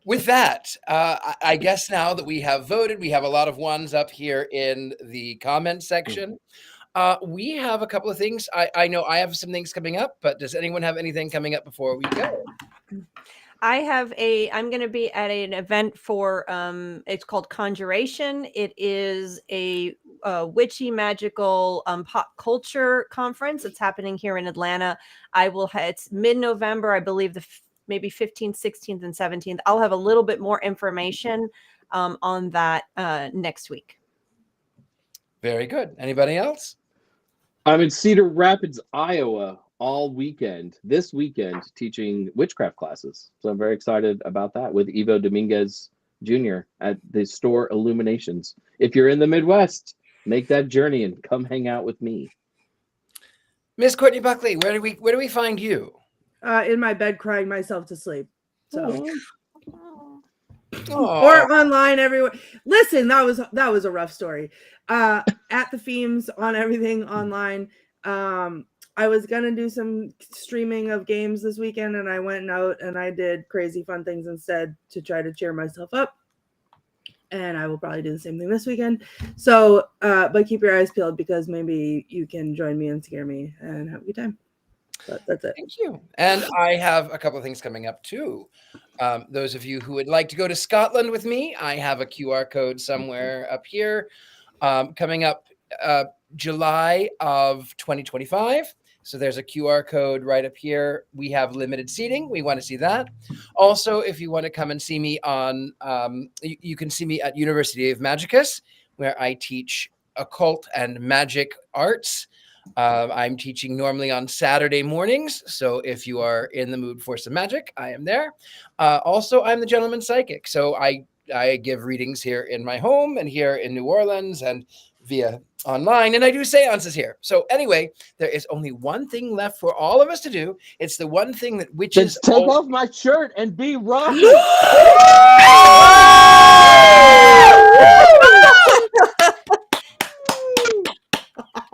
with that, I guess now that we have voted, we have a lot of ones up here in the comment section. We have a couple of things. I know I have some things coming up, but does anyone have anything coming up before we go? I'm going to be at an event for, it's called Conjuration. It is a witchy magical pop culture conference. It's happening here in Atlanta. It's mid-November, I believe maybe 15th, 16th, and 17th. I'll have a little bit more information on that next week. Very good. Anybody else? I'm in Cedar Rapids, Iowa all weekend, this weekend, teaching witchcraft classes. So I'm very excited about that with Ivo Dominguez Jr. at the store Illuminations. If you're in the Midwest, make that journey and come hang out with me. Miss Courtney Buckley, where do we find you? In my bed crying myself to sleep. So Aww. Or online everywhere. Listen, that was a rough story. At the Themes on everything online. I was gonna do some streaming of games this weekend, and I went out and I did crazy fun things instead to try to cheer myself up. and I will probably do the same thing this weekend. So, but keep your eyes peeled because maybe you can join me and scare me and have a good time. But that's it. Thank you. And I have a couple of things coming up too. Those of you who would like to go to Scotland with me, I have a QR code somewhere up here coming up July of 2025. So there's a QR code right up here. We have limited seating. We want to see that. Also, if you want to come and see me on, you can see me at University of Magicus, where I teach occult and magic arts. I'm teaching normally on Saturday mornings. So if you are in the mood for some magic, I am there. Also, I'm the gentleman psychic. So I give readings here in my home and here in New Orleans and via online, and I do seances here. So anyway, there is only one thing left for all of us to do. It's the one thing that witches Just take off my shirt and be Rocky.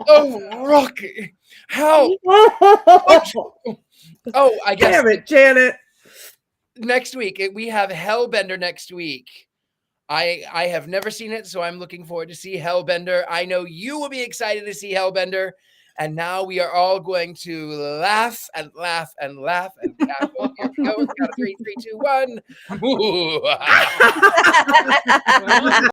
Oh, Rocky. How? Oh, I guess. Damn it, Janet. Next week, we have Hellbender next week. I have never seen it, so I'm looking forward to see Hellbender. I know you will be excited to see Hellbender. And now we are all going to laugh and laugh and laugh and cackle. Here we go. Count of 3, 3, 2, 1.